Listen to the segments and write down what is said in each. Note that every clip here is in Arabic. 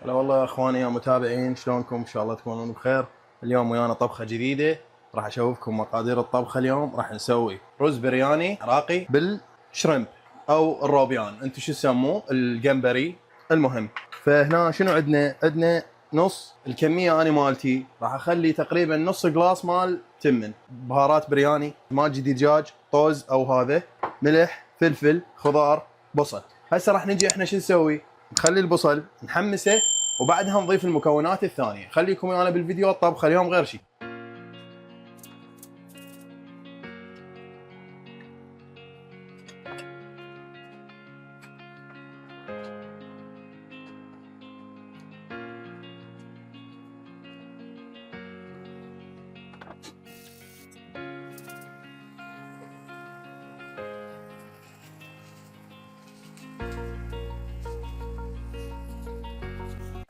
هلا والله يا اخواني يا متابعين، شلونكم؟ ان شاء الله تكونون بخير. اليوم ويانا طبخه جديده، راح اشوفكم مقادير الطبخه. اليوم راح نسوي رز برياني عراقي بالشريمب او الروبيان، انتم شو تسموه، الجمبري. المهم، فهنا شنو عندنا نص الكميه اني مالتي، راح اخلي تقريبا نص جلاس مال تمن بهارات برياني، ماجي دجاج، طوز او هذا، ملح، فلفل، خضار، بصل. هسه راح نجي احنا شو نسوي؟ نخلي البصل نحمسه وبعدها نضيف المكونات الثانيه. خليكم ويانا بالفيديو، الطبخه اليوم غير شيء.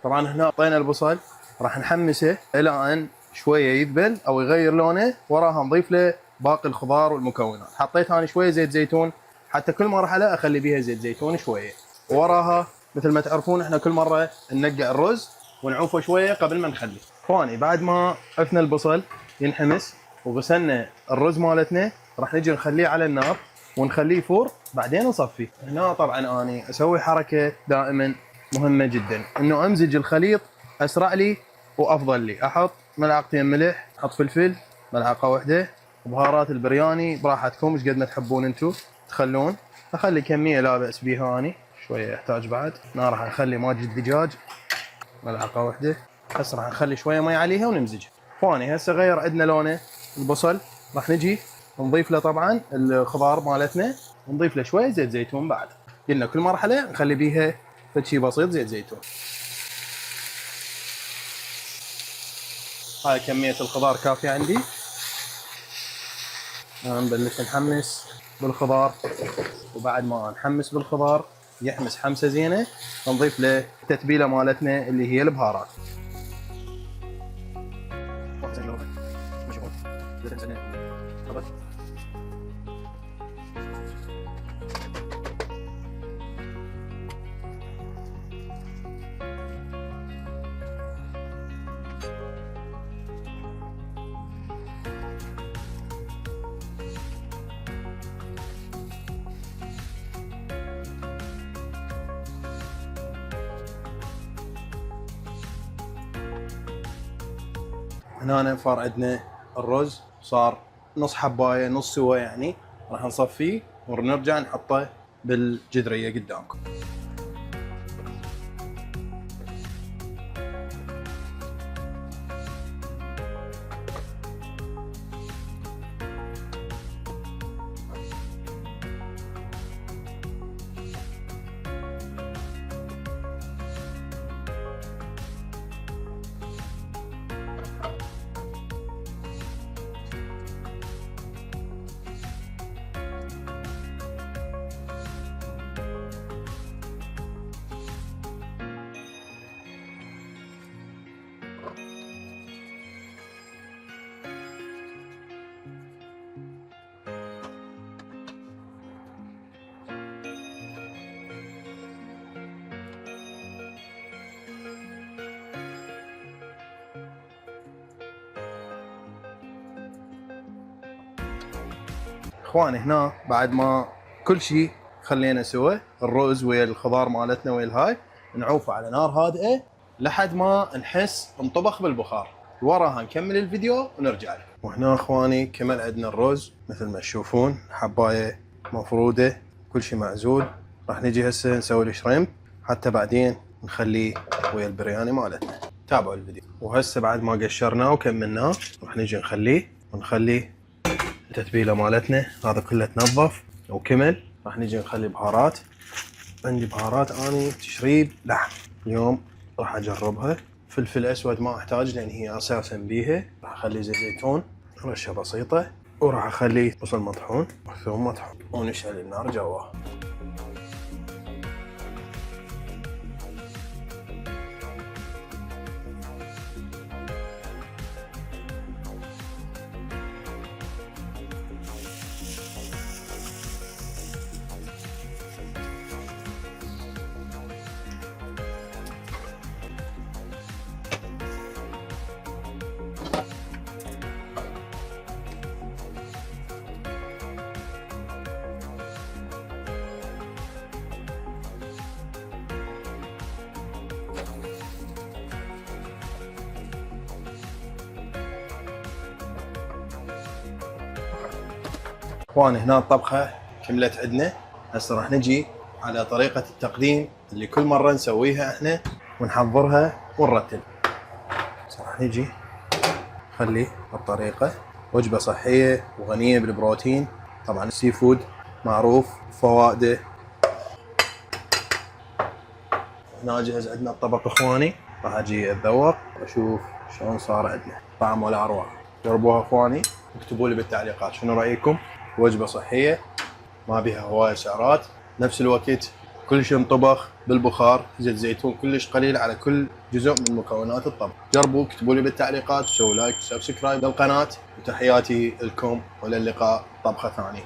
طبعا هنا حطينا البصل، راح نحمسه الى ان شويه يذبل او يغير لونه، وراها نضيف له باقي الخضار والمكونات. حطيت انا شويه زيت زيتون، حتى كل مرحله اخلي بيها زيت زيتون شويه. وراها مثل ما تعرفون احنا كل مره ننقع الرز ونعوفه شويه قبل ما نخليه. اخواني بعد ما عفنا البصل ينحمس وغسلنا الرز مالتنا، راح نجي نخليه على النار ونخليه يفور، بعدين نصفيه. هنا طبعا اني اسوي حركه دائما مهمه جدا، انه امزج الخليط اسرع لي وافضل لي. احط ملعقتين ملح، احط فلفل ملعقه واحده، وبهارات البرياني براحتكم ايش قد ما تحبون انتم تخلون. اخلي كميه لا باس بها اني، شويه يحتاج بعد. هنا راح نخلي ماجي الدجاج ملعقه واحده. هسه راح نخلي شويه مي عليها ونمزجها. ثاني هسه غير عندنا لونه البصل، راح نجي نضيف له طبعا الخضار مالتنا، ونضيف له شويه زيت زيتون. بعد قلنا كل مرحله نخلي بيها شيء بسيط زيت زيتون. هاي كميه الخضار كافيه عندي. نبلش نحمس بالخضار، وبعد ما نحمس بالخضار يحمس حمسه زينه، نضيف له التتبيله مالتنا اللي هي البهارات. هنا صار عندنا الرز، صار نص حبايه نص سوا يعني. راح نصفيه ونرجع نحطه بالجدريه قدامكم. اخواني هنا بعد ما كل شيء خلينا سوا، الرز ويا الخضار مالتنا ويا الهاي، نعوفه على نار هادئه لحد ما نحس انطبخ بالبخار. وراها نكمل الفيديو ونرجع له. وهنا اخواني كمل عندنا الرز مثل ما تشوفون، حبايه مفروده، كل شيء معزول. راح نجي هسه نسوي الشريمب، حتى بعدين نخليه ويا البرياني مالتنا. تابعوا الفيديو. وهسه بعد ما قشرناه وكملناه، راح نجي نخليه التتبيله مالتنا هذا كله تنظف وكمل. راح نجي نخلي بهارات. عندي بهارات اني تشريب لحم، اليوم راح اجربها. فلفل اسود ما احتاج لان هي اساسا بيها. راح اخلي زيت زيتون رشه بسيطه، وراح اخلي بصل مطحون وثوم مطحون، ونشعل النار جواه. اخواني هنا الطبخة كملت عندنا. هسه راح نجي على طريقة التقديم اللي كل مرة نسويها احنا ونحضرها ونرتب. راح نجي نخلي الطريقة وجبة صحية وغنية بالبروتين. طبعا السي فود معروف فوائده. هنا جهز عندنا الطبق اخواني، راح اجي اتذوق واشوف شلون صار عندنا طعم ولا اروع. جربوها اخواني، اكتبوا لي بالتعليقات شنو رايكم. وجبة صحية ما بيها هواية سعرات، نفس الوقت كل شيء انطبخ بالبخار، زيت زيتون كلش قليل على كل جزء من مكونات الطبخ. جربوا، اكتبوا لي بالتعليقات، سووا لايك وسبسكرايب للقناة، وتحياتي لكم والى اللقاء طبخة ثانية.